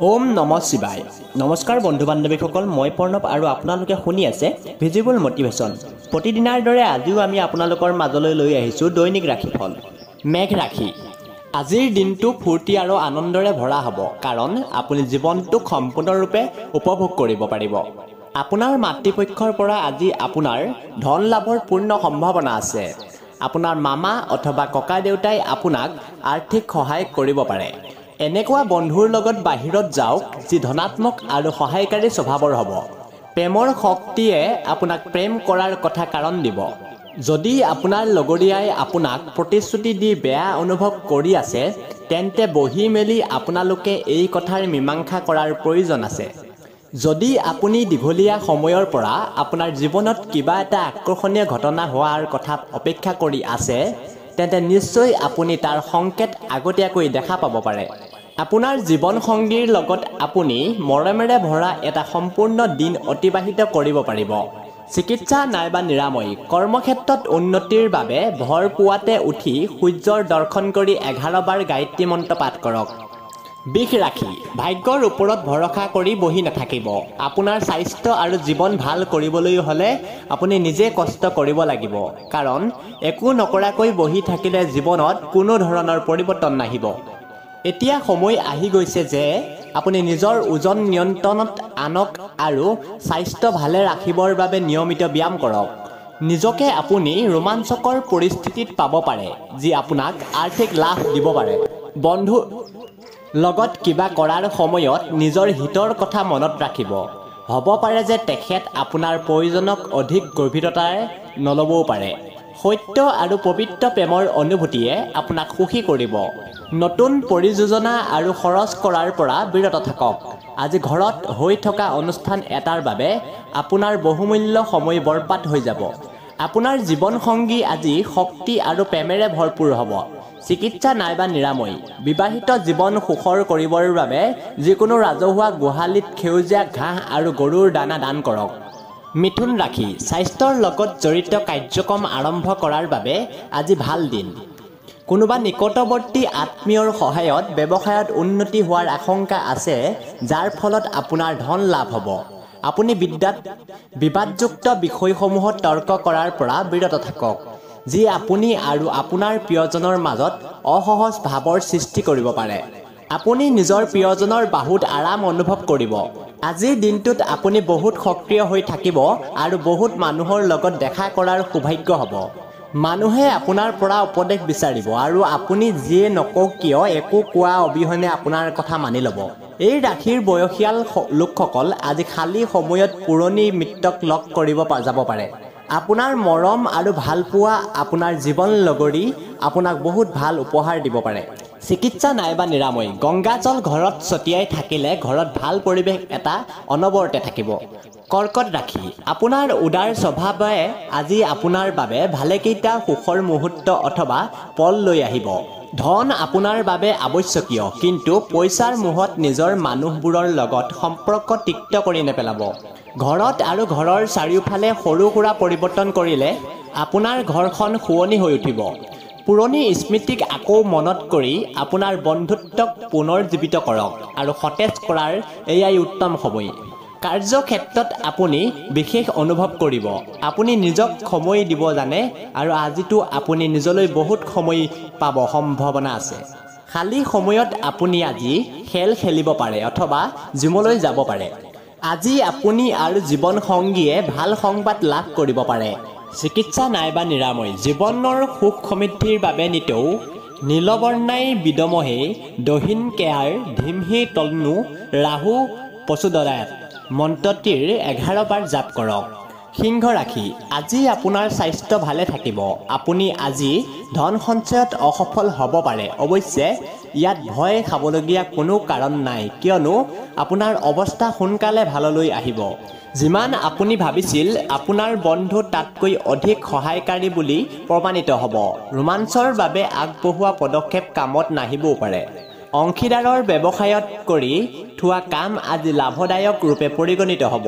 ওম নম শিৱায়। নমস্কাৰ বন্ধু বান্ধৱীসকল, মই প্ৰণৱ আৰু আপোনালোকে শুনি আছে ভিজিবল মটিভেশ্যন। প্ৰতিদিনাৰ দৰে আজিও আমি আপোনালোকৰ মাজলৈ লৈ আহিছোঁ দৈনিক ৰাশিফল। মেঘ ৰাশি। আজিৰ দিনটো ফূৰ্তি আৰু আনন্দৰে ভৰা হ'ব, কাৰণ আপুনি জীৱনটোক সম্পূৰ্ণৰূপে উপভোগ কৰিব পাৰিব। আপোনাৰ মাতৃপক্ষৰ পৰা আজি আপোনাৰ ধন লাভৰ পূৰ্ণ সম্ভাৱনা আছে। আপোনাৰ মামা অথবা ককা দেউতাই আপোনাক আৰ্থিক সহায় কৰিব পাৰে। এনেকুৱা বন্ধুৰ লগত বাহিৰত যাওক যি ধনাত্মক আৰু সহায়কাৰী স্বভাৱৰ হ'ব। প্ৰেমৰ শক্তিয়ে আপোনাক প্ৰেম কৰাৰ কথা কাৰণ দিব। যদি আপোনাৰ লগৰীয়াই আপোনাক প্ৰতিশ্ৰুতি দি বেয়া অনুভৱ কৰি আছে, তেন্তে বহি মেলি আপোনালোকে এই কথাৰ মীমাংসা কৰাৰ প্ৰয়োজন আছে। যদি আপুনি দীঘলীয়া সময়ৰ পৰা আপোনাৰ জীৱনত কিবা এটা আকৰ্ষণীয় ঘটনা হোৱাৰ কথা অপেক্ষা কৰি আছে, তেন্তে নিশ্চয় আপুনি তাৰ সংকেত আগতীয়াকৈ দেখা পাব পাৰে। আপোনাৰ জীৱনসংগীৰ লগত আপুনি মৰমেৰে ভৰা এটা সম্পূৰ্ণ দিন অতিবাহিত কৰিব পাৰিব। চিকিৎসা নাইবা নিৰাময়। কৰ্মক্ষেত্ৰত উন্নতিৰ বাবে ভৰ পুৱাতে উঠি সূৰ্যৰ দৰ্শন কৰি 11 বাৰ গায়ত্ৰী মন্ত্ৰ পাঠ কৰক। বৃষ ৰাশি। ভাগ্যৰ ওপৰত ভৰসা কৰি বহি নাথাকিব। আপোনাৰ স্বাস্থ্য আৰু জীৱন ভাল কৰিবলৈ হ'লে আপুনি নিজে কষ্ট কৰিব লাগিব, কাৰণ একো নকৰাকৈ বহি থাকিলে জীৱনত কোনো ধৰণৰ পৰিৱৰ্তন নাহিব। এতিয়া সময় আহি গৈছে যে আপুনি নিজৰ ওজন নিয়ন্ত্ৰণত আনক আৰু স্বাস্থ্য ভালে ৰাখিবৰ বাবে নিয়মিত ব্যায়াম কৰক। নিজকে আপুনি ৰোমাঞ্চকৰ পৰিস্থিতিত পাব পাৰে, যি আপোনাক আৰ্থিক লাভ দিব পাৰে। বন্ধুৰ লগত কিবা কৰাৰ সময়ত নিজৰ হিতৰ কথা মনত ৰাখিব। হ'ব পাৰে যে তেখেত আপোনাৰ প্ৰয়োজনক অধিক গভীৰতাৰে নল'বও পাৰে। সত্য আৰু পবিত্ৰ প্ৰেমৰ অনুভূতিয়ে আপোনাক সুখী কৰিব। নতুন পৰিযোজনা আৰু খৰচ কৰাৰ পৰা বিৰত থাকক। আজি ঘৰত হৈ থকা অনুষ্ঠান এটাৰ বাবে আপোনাৰ বহুমূল্য সময় বৰবাদ হৈ যাব। আপোনাৰ জীৱনসংগী আজি শক্তি আৰু প্ৰেমেৰে ভৰপূৰ হ'ব। চিকিৎসা নাইবা নিৰাময়। বিবাহিত জীৱন সুখৰ কৰিবৰ বাবে যিকোনো ৰাজহুৱা গোহালিত সেউজীয়া ঘাঁহ আৰু গৰুৰ দানা দান কৰক। মিথুন ৰাশি। স্বাস্থ্যৰ লগত জড়িত কাৰ্যক্ৰম আৰম্ভ কৰাৰ বাবে আজি ভাল দিন। কোনোবা নিকটৱৰ্তী আত্মীয়ৰ সহায়ত ব্যৱসায়ত উন্নতি হোৱাৰ আশংকা আছে, যাৰ ফলত আপোনাৰ ধন লাভ হ'ব। আপুনি বিবাদযুক্ত বিষয়সমূহত তৰ্ক কৰাৰ পৰা বিৰত থাকক, যি আপুনি আৰু আপোনাৰ প্ৰিয়জনৰ মাজত অসহজ ভাৱৰ সৃষ্টি কৰিব পাৰে। আপুনি নিজৰ প্ৰিয়জনৰ বাহুত আৰাম অনুভৱ কৰিব। আজিৰ দিনটোত আপুনি বহুত সক্ৰিয় হৈ থাকিব আৰু বহুত মানুহৰ লগত দেখা কৰাৰ সৌভাগ্য হ'ব। মানুহে আপোনাৰ পৰা উপদেশ বিচাৰিব আৰু আপুনি যিয়ে নকওক কিয় একো কোৱা অবিহনে আপোনাৰ কথা মানি ল'ব। এই ৰাশিৰ বয়সীয়াল লোকসকল আজি খালী সময়ত পুৰণি মিত্ৰক লগ কৰিব যাব পাৰে। আপোনাৰ মৰম আৰু ভালপোৱা আপোনাৰ জীৱন লগৰী আপোনাক বহুত ভাল উপহাৰ দিব পাৰে। চিকিৎসা নাইবা নিৰাময়। গংগাজল ঘৰত ছটিয়াই থাকিলে ঘৰত ভাল পৰিৱেশ এটা অনবৰতে থাকিব। কৰ্কট ৰাশি। আপোনাৰ উদাৰ স্বভাৱে আজি আপোনাৰ বাবে ভালেকেইটা সুখৰ মুহূৰ্ত অথবা পল লৈ আহিব। ধন আপোনাৰ বাবে আৱশ্যকীয়, কিন্তু পইচাৰ মোহত নিজৰ মানুহবোৰৰ লগত সম্পৰ্ক তিক্ত কৰি নেপেলাব। ঘৰত আৰু ঘৰৰ চাৰিওফালে সৰু সুৰা পৰিৱৰ্তন কৰিলে আপোনাৰ ঘৰখন শুৱনি হৈ উঠিব। পুৰণি স্মৃতিক আকৌ মনত কৰি আপোনাৰ বন্ধুত্বক পুনৰ জীৱিত কৰক আৰু সতেজ কৰাৰ এয়াই উত্তম সময়। কাৰ্যক্ষেত্ৰত আপুনি বিশেষ অনুভৱ কৰিব। আপুনি নিজক সময় দিব জানে আৰু আজিতো আপুনি নিজলৈ বহুত সময় পাব সম্ভাৱনা আছে। খালী সময়ত আপুনি আজি খেল খেলিব পাৰে অথবা জিমলৈ যাব পাৰে। আজি আপুনি আৰু জীৱনসংগীয়ে ভাল সংবাদ লাভ কৰিব পাৰে। চিকিৎসা নাইবা নিৰাময়। জীৱনৰ সুখ সমৃদ্ধিৰ বাবে নিতৌ নীলবৰ্ণাই বিদমহে দহিন কেয়াৰ ধীমহি তন্নু ৰাহু প্ৰচোদয়াত মন্ত্ৰটিৰ 11 বাৰ জাপ কৰক। সিংহ ৰাশি। আজি আপোনাৰ স্বাস্থ্য ভালে থাকিব। আপুনি আজি ধন সঞ্চয়ত অসফল হ'ব পাৰে। অৱশ্যে ইয়াত ভয় খাবলগীয়া কোনো কাৰণ নাই, কিয়নো আপোনাৰ অৱস্থা সোনকালে ভাললৈ আহিব। যিমান আপুনি ভাবিছিল, আপোনাৰ বন্ধু তাতকৈ অধিক সহায়কাৰী বুলি প্ৰমাণিত হ'ব। ৰোমাঞ্চৰ বাবে আগবঢ়োৱা পদক্ষেপ কামত নাহিবও পাৰে। অংশীদাৰৰ ব্যৱসায়ত কৰি থোৱা কাম আজি লাভদায়ক ৰূপে পৰিগণিত হ'ব,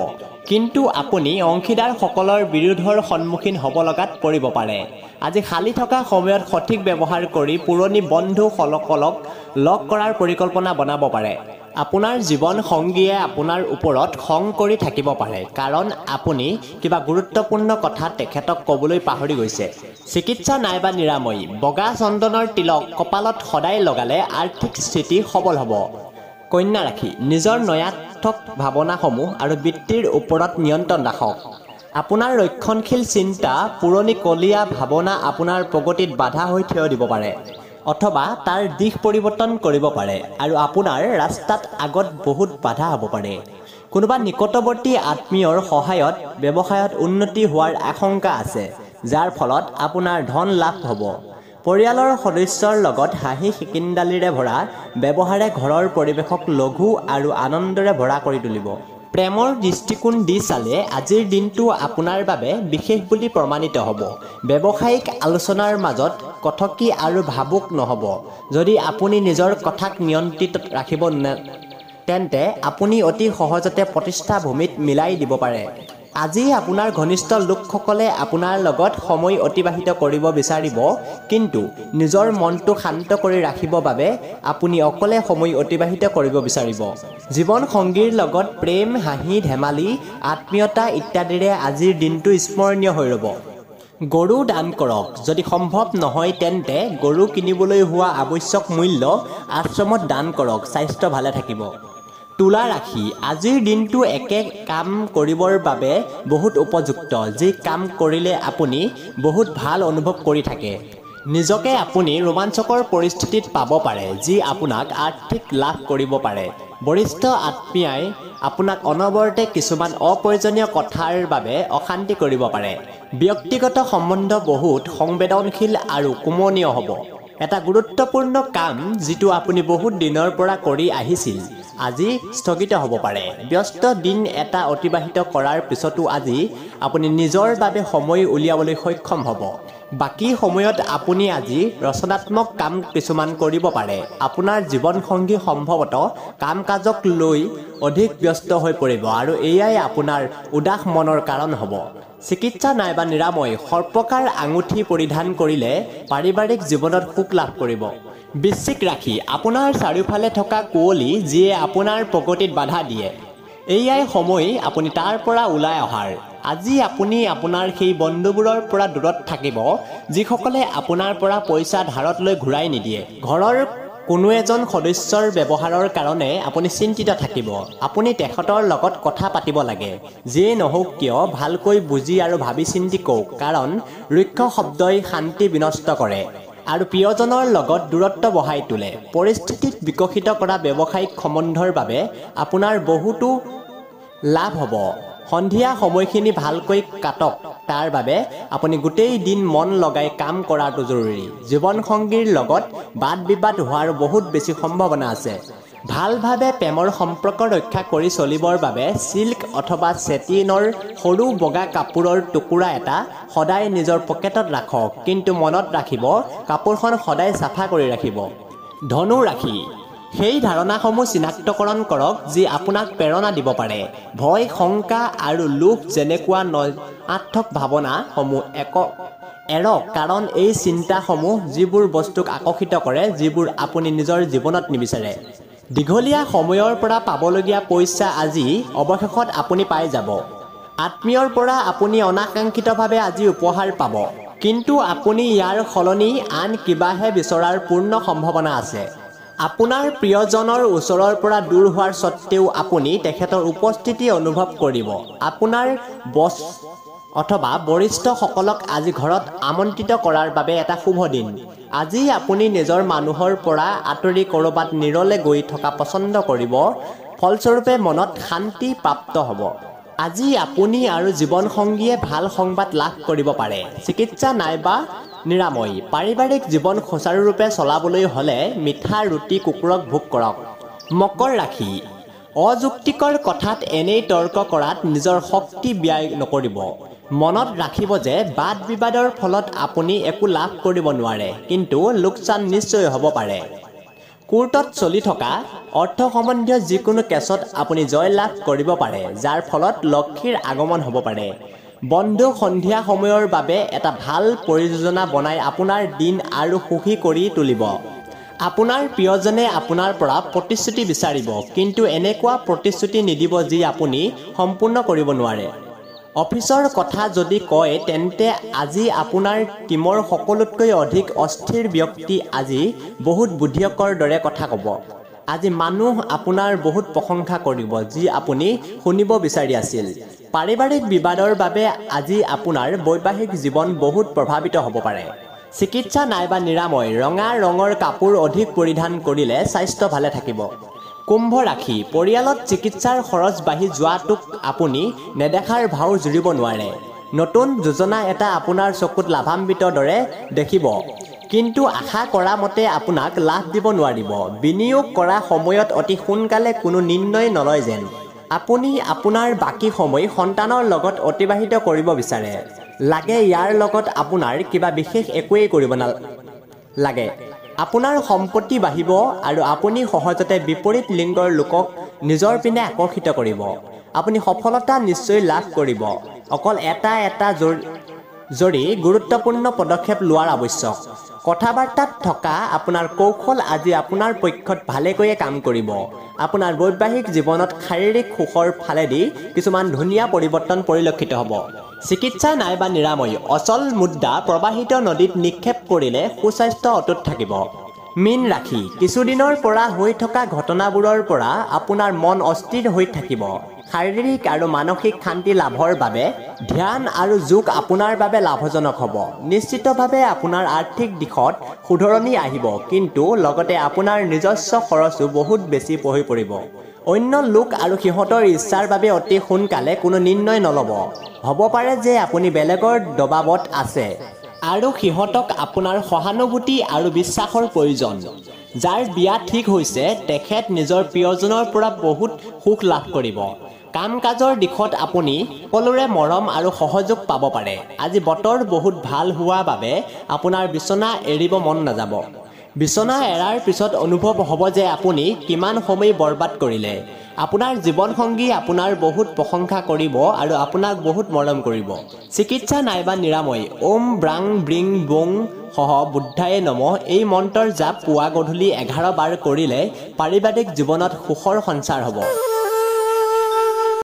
কিন্তু আপুনি অংশীদাৰসকলৰ বিৰোধৰ সন্মুখীন হ'ব লগাত পৰিব পাৰে। আজি খালী থকা সময়ত সঠিক ব্যৱহাৰ কৰি পুৰণি বন্ধুসকলক লগ কৰাৰ পৰিকল্পনা বনাব পাৰে। আপোনাৰ জীৱন সংগীয়ে আপোনাৰ ওপৰত খং কৰি থাকিব পাৰে কাৰণ আপুনি কিবা গুৰুত্বপূৰ্ণ কথা তেখেতক ক'বলৈ পাহৰি গৈছে। চিকিৎসা নাইবা নিৰাময়। বগা চন্দনৰ তিলক কপালত সদায় লগালে আৰ্থিক স্থিতি সবল হ'ব। কন্যা ৰাশি। নিজৰ নয়াৰ্থক ভাৱনাসমূহ আৰু বৃত্তিৰ ওপৰত নিয়ন্ত্ৰণ ৰাখক। আপোনাৰ ৰক্ষণশীল চিন্তা, পুৰণি কলীয়া ভাৱনা আপোনাৰ প্ৰগতিত বাধা হৈ থিয় দিব পাৰে অথবা তাৰ দিশ পৰিৱৰ্তন কৰিব পাৰে আৰু আপোনাৰ ৰাস্তাত আগত বহুত বাধা হ'ব পাৰে। কোনোবা নিকটৱৰ্তী আত্মীয়ৰ সহায়ত ব্যৱসায়ত উন্নতি হোৱাৰ আশংকা আছে, যাৰ ফলত আপোনাৰ ধন লাভ হ'ব। পৰিয়ালৰ সদস্যৰ লগত হাঁহি খিকিন্দালিৰে ভৰা ব্যৱহাৰে ঘৰৰ পৰিৱেশক লঘু আৰু আনন্দৰে ভৰা কৰি তুলিব। প্ৰেমৰ দৃষ্টিকোণ দি চালে আজিৰ দিনটো আপোনাৰ বাবে বিশেষ বুলি প্ৰমাণিত হ'ব। ব্যৱসায়িক আলোচনাৰ মাজত কথকি আৰু ভাবুক নহ'ব। যদি আপুনি নিজৰ কথাক নিয়ন্ত্ৰিত ৰাখিব তেন্তে আপুনি অতি সহজতে প্ৰতিষ্ঠা ভূমিত মিলাই দিব পাৰে। আজি আপোনাৰ ঘনিষ্ঠ লোকসকলে আপোনাৰ লগত সময় অতিবাহিত কৰিব বিচাৰিব, কিন্তু নিজৰ মনটো শান্ত কৰি ৰাখিবৰ বাবে আপুনি অকলে সময় অতিবাহিত কৰিব বিচাৰিব। জীৱন সংগীৰ লগত প্ৰেম, হাঁহি ধেমালি, আত্মীয়তা ইত্যাদিৰে আজিৰ দিনটো স্মৰণীয় হৈ ৰ'ব। গৰু দান কৰক। যদি সম্ভৱ নহয় তেন্তে গৰু কিনিবলৈ হোৱা আৱশ্যক মূল্য আশ্ৰমত দান কৰক, স্বাস্থ্য ভালে থাকিব। তুলা ৰাশি। আজিৰ দিনটো একে কাম কৰিবৰ বাবে বহুত উপযুক্ত, যি কাম কৰিলে আপুনি বহুত ভাল অনুভৱ কৰি থাকে। নিজকে আপুনি ৰোমাঞ্চকৰ পৰিস্থিতিত পাব পাৰে, যি আপোনাক আৰ্থিক লাভ কৰিব পাৰে। বৰিষ্ঠ আত্মীয়াই আপোনাক অনবৰতে কিছুমান অপ্ৰয়োজনীয় কথাৰ বাবে অশান্তি কৰিব পাৰে। ব্যক্তিগত সম্বন্ধ বহুত সংবেদনশীল আৰু কোমনীয় হ'ব। এটা গুৰুত্বপূৰ্ণ কাম যিটো আপুনি বহুত দিনৰ পৰা কৰি আহিছিল, আজি স্থগিত হ'ব পাৰে। ব্যস্ত দিন এটা অতিবাহিত কৰাৰ পিছতো আজি আপুনি নিজৰ বাবে সময় উলিয়াবলৈ সক্ষম হ'ব। বাকী সময়ত আপুনি আজি ৰচনাত্মক কাম কিছুমান কৰিব পাৰে। আপোনাৰ জীৱনসংগী সম্ভৱতঃ কাম-কাজক লৈ অধিক ব্যস্ত হৈ পৰিব আৰু এয়াই আপোনাৰ উদাস মনৰ কাৰণ হ'ব। চিকিৎসা নাইবা নিৰাময়। সৰ্পকাৰ আঙুঠি পৰিধান কৰিলে পাৰিবাৰিক জীৱনত সুখ লাভ কৰিব। বৃশ্চিক ৰাশি। আপোনাৰ চাৰিওফালে থকা কুঁৱলী যিয়ে আপোনাৰ প্ৰগতিত বাধা দিয়ে, এয়াই সময় আপুনি তাৰ পৰা ওলাই অহাৰ। আজি আপুনি আপোনাৰ সেই বন্ধুবোৰৰ পৰা দূৰত থাকিব যিসকলে আপোনাৰ পৰা পইচা ধাৰত লৈ ঘূৰাই নিদিয়ে। ঘৰৰ কোনো এজন সদস্যৰ ব্যৱহাৰৰ কাৰণে আপুনি চিন্তিত থাকিব। আপুনি তেখেতৰ লগত কথা পাতিব লাগে। যিয়েই নহওক কিয় ভালকৈ বুজি আৰু ভাবি চিন্তি কওক, কাৰণ ৰুক্ষ শব্দই শান্তি বিনষ্ট কৰে আৰু প্ৰিয়জনৰ লগত দূৰত্ব বঢ়াই তোলে। পৰিস্থিতিত বিকশিত কৰা ব্যৱসায়িক সম্বন্ধৰ বাবে আপোনাৰ বহুতো লাভ হ'ব। সন্ধিয়া সময়খিনি ভালকৈ কাটক, তাৰ বাবে আপুনি গোটেই দিন মন লগাই কাম কৰাটো জৰুৰী। জীৱনসংগীৰ লগত বাদ বিবাদ হোৱাৰ বহুত বেছি সম্ভাৱনা আছে। ভালভাৱে প্ৰেমৰ সম্পৰ্ক ৰক্ষা কৰি চলিবৰ বাবে চিল্ক অথবা ছেটিনৰ সৰু বগা কাপোৰৰ টুকুৰা এটা সদায় নিজৰ পকেটত ৰাখক, কিন্তু মনত ৰাখিব কাপোৰখন সদায় চাফা কৰি ৰাখিব। ধনু ৰাশি। সেই ধাৰণাসমূহ চিনাক্তকৰণ কৰক যি আপোনাক প্ৰেৰণা দিব পাৰে। ভয়, শংকা আৰু লোভ যেনেকুৱা নয়াৰ্থক ভাৱনাসমূহ এৰক, কাৰণ এই চিন্তাসমূহ যিবোৰ বস্তুক আকৰ্ষিত কৰে যিবোৰ আপুনি নিজৰ জীৱনত নিবিচাৰে। দীঘলীয়া সময়ৰ পৰা পাবলগীয়া পইচা আজি অৱশেষত আপুনি পাই যাব। আত্মীয়ৰ পৰা আপুনি অনাকাংক্ষিতভাৱে আজি উপহাৰ পাব, কিন্তু আপুনি ইয়াৰ সলনি আন কিবাহে বিচৰাৰ পূৰ্ণ সম্ভাৱনা আছে। আপোনাৰ প্ৰিয়জনৰ ওচৰৰ পৰা দূৰ হোৱাৰ স্বত্তেও আপুনি তেখেতৰ উপস্থিতি অনুভৱ কৰিব। আপোনাৰ বছ অথবা বৰিষ্ঠসকলক আজি ঘৰত আমন্ত্ৰিত কৰাৰ বাবে এটা শুভ দিন। আজি আপুনি নিজৰ মানুহৰ পৰা আঁতৰি ক'ৰবাত নিৰলে গৈ থকা পছন্দ কৰিব, ফলস্বৰূপে মনত শান্তি প্ৰাপ্ত হ'ব। আজি আপুনি আৰু জীৱনসংগীয়ে ভাল সংবাদ লাভ কৰিব পাৰে। চিকিৎসা নাইবা নিৰাময়। পাৰিবাৰিক জীৱন সুচাৰুৰূপে চলাবলৈ হ'লে মিঠা ৰুটি কুকুৰক ভোগ কৰক। মকৰ ৰাশি। অযুক্তিকৰ কথাত এনেই তৰ্ক কৰাত নিজৰ শক্তি ব্যয় নকৰিব। মনত ৰাখিব যে বাদ বিবাদৰ ফলত আপুনি একো লাভ কৰিব নোৱাৰে, কিন্তু লোকচান নিশ্চয় হ'ব পাৰে। কোৰ্টত চলি থকা অৰ্থ সম্বন্ধীয় যিকোনো কেছত আপুনি জয় লাভ কৰিব পাৰে, যাৰ ফলত লক্ষ্মীৰ আগমন হ'ব পাৰে। বন্ধু সন্ধিয়া সময়ৰ বাবে এটা ভাল পৰিযোজনা বনাই আপোনাৰ দিন আৰু সুখী কৰি তুলিব। আপোনাৰ প্ৰিয়জনে আপোনাৰ পৰা প্ৰতিশ্ৰুতি বিচাৰিব, কিন্তু এনেকুৱা প্ৰতিশ্ৰুতি নিদিব যি আপুনি সম্পূৰ্ণ কৰিব নোৱাৰে। অফিচৰ কথা যদি কয় তেন্তে আজি আপোনাৰ টীমৰ সকলোতকৈ অধিক অস্থিৰ ব্যক্তি আজি বহুত বুদ্ধিয়কৰ দৰে কথা ক'ব। আজি মানুহ আপোনাৰ বহুত প্ৰশংসা কৰিব যি আপুনি শুনিব বিচাৰি আছিল। পাৰিবাৰিক বিবাদৰ বাবে আজি আপোনাৰ বৈবাহিক জীৱন বহুত প্ৰভাৱিত হ'ব পাৰে। চিকিৎসা নাইবা নিৰাময়, ৰঙা ৰঙৰ কাপোৰ অধিক পৰিধান কৰিলে স্বাস্থ্য ভালে থাকিব। কুম্ভ ৰাশি, পৰিয়ালত চিকিৎসাৰ খৰচ বাঢ়ি যোৱাটোক আপুনি নেদেখাৰ ভাও জুৰিব নোৱাৰে। নতুন যোজনা এটা আপোনাৰ চকুত লাভান্বিত দৰে দেখিব, কিন্তু আশা কৰা মতে আপোনাক লাভ দিব নোৱাৰিব। বিনিয়োগ কৰা সময়ত অতি সোনকালে কোনো নিৰ্ণয় নলয় যেন। আপুনি আপোনাৰ বাকী সময় সন্তানৰ লগত অতিবাহিত কৰিব বিচাৰে। লাগে ইয়াৰ লগত আপোনাৰ কিবা বিশেষ একোৱেই কৰিব নালাগে। আপোনাৰ সম্পত্তি বাঢ়িব আৰু আপুনি সহজতে বিপৰীত লিংগৰ লোকক নিজৰ পিনে আকৰ্ষিত কৰিব। আপুনি সফলতা নিশ্চয় লাভ কৰিব। অকল এটা জৰি গুৰুত্বপূৰ্ণ পদক্ষেপ লোৱাৰ আৱশ্যক। কথা-বাৰ্তাত থকা আপোনাৰ কৌশল আজি আপোনাৰ পক্ষত ভালেকৈয়ে কাম কৰিব। আপোনাৰ বৈবাহিক জীৱনত শাৰীৰিক সুখৰ ফালেদি কিছুমান ধুনীয়া পৰিৱৰ্তন পৰিলক্ষিত হ'ব। চিকিৎসা নাইবা নিৰাময়, অচল মুদ্ৰা প্ৰবাহিত নদীত নিক্ষেপ কৰিলে সুস্বাস্থ্য অটুট থাকিব। মীন ৰাশি, কিছুদিনৰ পৰা হৈ থকা ঘটনাবোৰৰ পৰা আপোনাৰ মন অস্থিৰ হৈ থাকিব। শাৰীৰিক আৰু মানসিক শান্তি লাভৰ বাবে ধ্যান আৰু যোগ আপোনাৰ বাবে লাভজনক হ'ব। নিশ্চিতভাৱে আপোনাৰ আৰ্থিক দিশত শুধৰণি আহিব, কিন্তু লগতে আপোনাৰ নিজস্ব খৰচো বহুত বেছি হৈ পৰিব। অন্য লোক আৰু সিহঁতৰ ইচ্ছাৰ বাবে অতি সোনকালে কোনো নিৰ্ণয় নল'ব। হ'ব পাৰে যে আপুনি বেলেগৰ দবাবত আছে আৰু সিহঁতক আপোনাৰ সহানুভূতি আৰু বিশ্বাসৰ প্ৰয়োজন। যাৰ বিয়া ঠিক হৈছে তেখেত নিজৰ প্ৰিয়জনৰ পৰা বহুত সুখ লাভ কৰিব। কাম-কাজৰ দিশত আপুনি সকলোৰে মৰম আৰু সহযোগ পাব পাৰে। আজি বতৰ বহুত ভাল হোৱা বাবে আপোনাৰ বিচনা এৰিব মন নাযাব। বিচনা এৰাৰ পিছত অনুভৱ হ'ব যে আপুনি কিমান সময় বৰবাদ কৰিলে। আপোনাৰ জীৱনসংগী আপোনাৰ বহুত প্ৰশংসা কৰিব আৰু আপোনাক বহুত মৰম কৰিব। চিকিৎসা নাইবা নিৰাময়, ওম ব্ৰাং ব্ৰিং বং সহ বুদ্ধায়ে নমঃ এই মন্ত্ৰৰ জাপ পুৱা গধূলি 11 বাৰ কৰিলে পাৰিবাৰিক জীৱনত সুখৰ সঞ্চাৰ হ'ব।